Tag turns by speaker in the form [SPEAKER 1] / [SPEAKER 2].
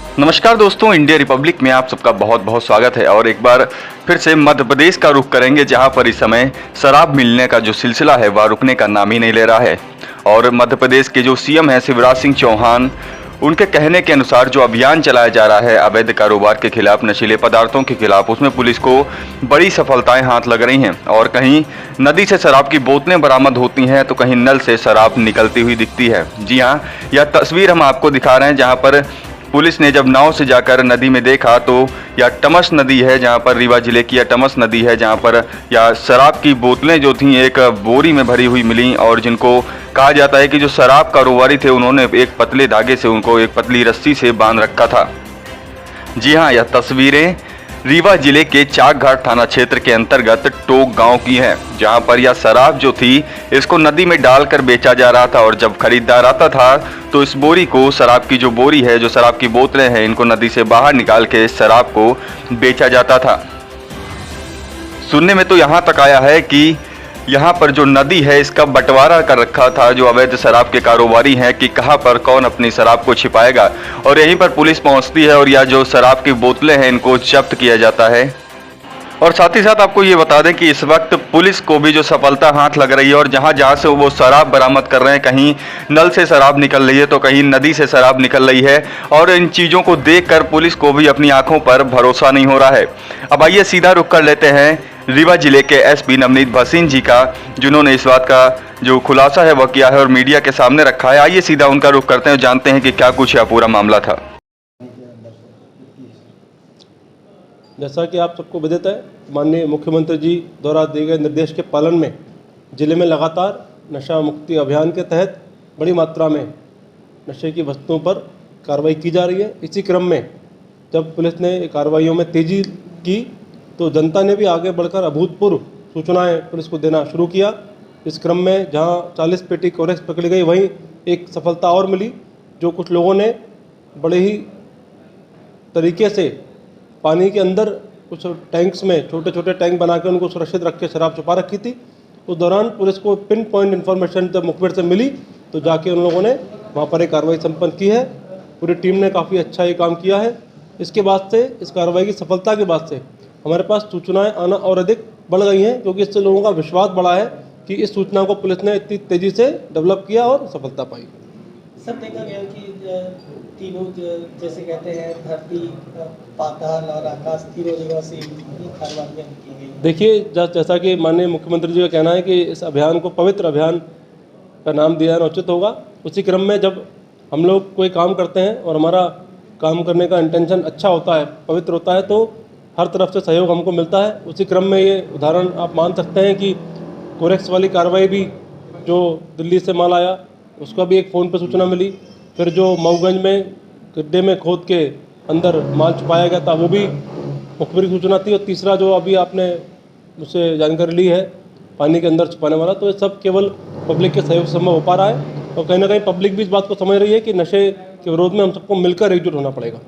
[SPEAKER 1] नमस्कार दोस्तों, India Republic में आप सबका बहुत बहुत स्वागत है। और एक बार फिर से मध्य प्रदेश का रुख करेंगे, जहां पर इस समय शराब मिलने का जो सिलसिला है वह रुकने का नाम ही नहीं ले रहा है। और मध्य प्रदेश के जो सीएम हैं शिवराज सिंह चौहान, उनके कहने के अनुसार जो अभियान चलाया जा रहा है अवैध कारोबार के खिलाफ, नशीले पदार्थों के खिलाफ, उसमें पुलिस को बड़ी सफलताएं हाथ लग रही हैं। और कहीं नदी से शराब की बोतलें बरामद होती हैं तो कहीं नल से शराब निकलती हुई दिखती है। जी हाँ, यह तस्वीर हम आपको दिखा रहे हैं, जहाँ पर पुलिस ने जब नाव से जाकर नदी में देखा तो यह टमस नदी है, जहां पर रीवा जिले की यह टमस नदी है, जहां पर यह शराब की बोतलें जो थीं एक बोरी में भरी हुई मिली। और जिनको कहा जाता है कि जो शराब कारोबारी थे उन्होंने एक पतले धागे से उनको एक पतली रस्सी से बांध रखा था। जी हाँ, यह तस्वीरें रीवा जिले के चाकघाट थाना क्षेत्र के अंतर्गत टोक गांव की है, जहां पर यह शराब जो थी इसको नदी में डालकर बेचा जा रहा था। और जब खरीदार आता था तो इस बोरी को, शराब की जो बोरी है, जो शराब की बोतलें हैं, इनको नदी से बाहर निकाल के शराब को बेचा जाता था। सुनने में तो यहाँ तक आया है कि यहाँ पर जो नदी है इसका बंटवारा कर रखा था जो अवैध शराब के कारोबारी हैं, कि कहाँ पर कौन अपनी शराब को छिपाएगा। और यहीं पर पुलिस पहुँचती है और यह जो शराब की बोतलें हैं इनको जब्त किया जाता है। और साथ ही साथ आपको ये बता दें कि इस वक्त पुलिस को भी जो सफलता हाथ लग रही है, और जहाँ जहाँ से वो शराब बरामद कर रहे हैं, कहीं नल से शराब निकल रही है तो कहीं नदी से शराब निकल रही है। और इन चीज़ों को देखकर पुलिस को भी अपनी आंखों पर भरोसा नहीं हो रहा है। अब आइए सीधा रुख कर लेते हैं रीवा जिले के एसपी नवनीत भसीन जी का, जिन्होंने इस बात का जो खुलासा है वह किया है और मीडिया के सामने रखा है। आइए सीधा उनका रुख करते हैं और जानते हैं कि क्या कुछ यह पूरा मामला था।
[SPEAKER 2] जैसा कि आप सबको विदित है, माननीय मुख्यमंत्री जी द्वारा दिए गए निर्देश के पालन में जिले में लगातार नशा मुक्ति अभियान के तहत बड़ी मात्रा में नशे की वस्तुओं पर कार्रवाई की जा रही है। इसी क्रम में जब पुलिस ने कार्रवाइयों में तेजी की तो जनता ने भी आगे बढ़कर अभूतपूर्व सूचनाएं पुलिस को देना शुरू किया। इस क्रम में जहां 40 पेटी कोरेक्स पकड़ी गई, वहीं एक सफलता और मिली, जो कुछ लोगों ने बड़े ही तरीके से पानी के अंदर कुछ टैंक्स में छोटे छोटे टैंक बना के उनको सुरक्षित रख के शराब छुपा रखी थी। उस दौरान पुलिस को पिन पॉइंट इन्फॉर्मेशन जब मुखबिर से मिली तो जाके उन लोगों ने वहाँ पर एक कार्रवाई संपन्न की है। पूरी टीम ने काफ़ी अच्छा ये काम किया है। इसके बाद से, इस कार्रवाई की सफलता के बाद से हमारे पास सूचनाएं आना और अधिक बढ़ गई हैं, क्योंकि इससे लोगों का विश्वास बढ़ा है कि इस सूचना को पुलिस ने इतनी तेज़ी से डेवलप किया और सफलता पाई।
[SPEAKER 3] सब देखा गया कि तीनों जैसे कहते हैं धरती, पाताल और आकाश, तीनों जगह से कार्रवाइयाँ की गई।
[SPEAKER 2] देखिए, जैसा कि माननीय मुख्यमंत्री जी का कहना है कि इस अभियान को पवित्र अभियान का नाम दिया जाना उचित होगा। उसी क्रम में जब हम लोग कोई काम करते हैं और हमारा काम करने का इंटेंशन अच्छा होता है, पवित्र होता है, तो हर तरफ से सहयोग हमको मिलता है। उसी क्रम में ये उदाहरण आप मान सकते हैं कि कोरेक्स वाली कार्रवाई भी, जो दिल्ली से माल आया उसका भी एक फ़ोन पर सूचना मिली। फिर जो मऊगंज में गड्ढे में खोद के अंदर माल छुपाया गया था, वो भी मुखबिर की सूचना थी। और तीसरा जो अभी आपने मुझसे जानकारी ली है पानी के अंदर छुपाने वाला, तो ये सब केवल पब्लिक के सहयोग से संभव हो पा रहा है। और कहीं ना कहीं पब्लिक भी इस बात को समझ रही है कि नशे के विरोध में हम सबको मिलकर एकजुट होना पड़ेगा।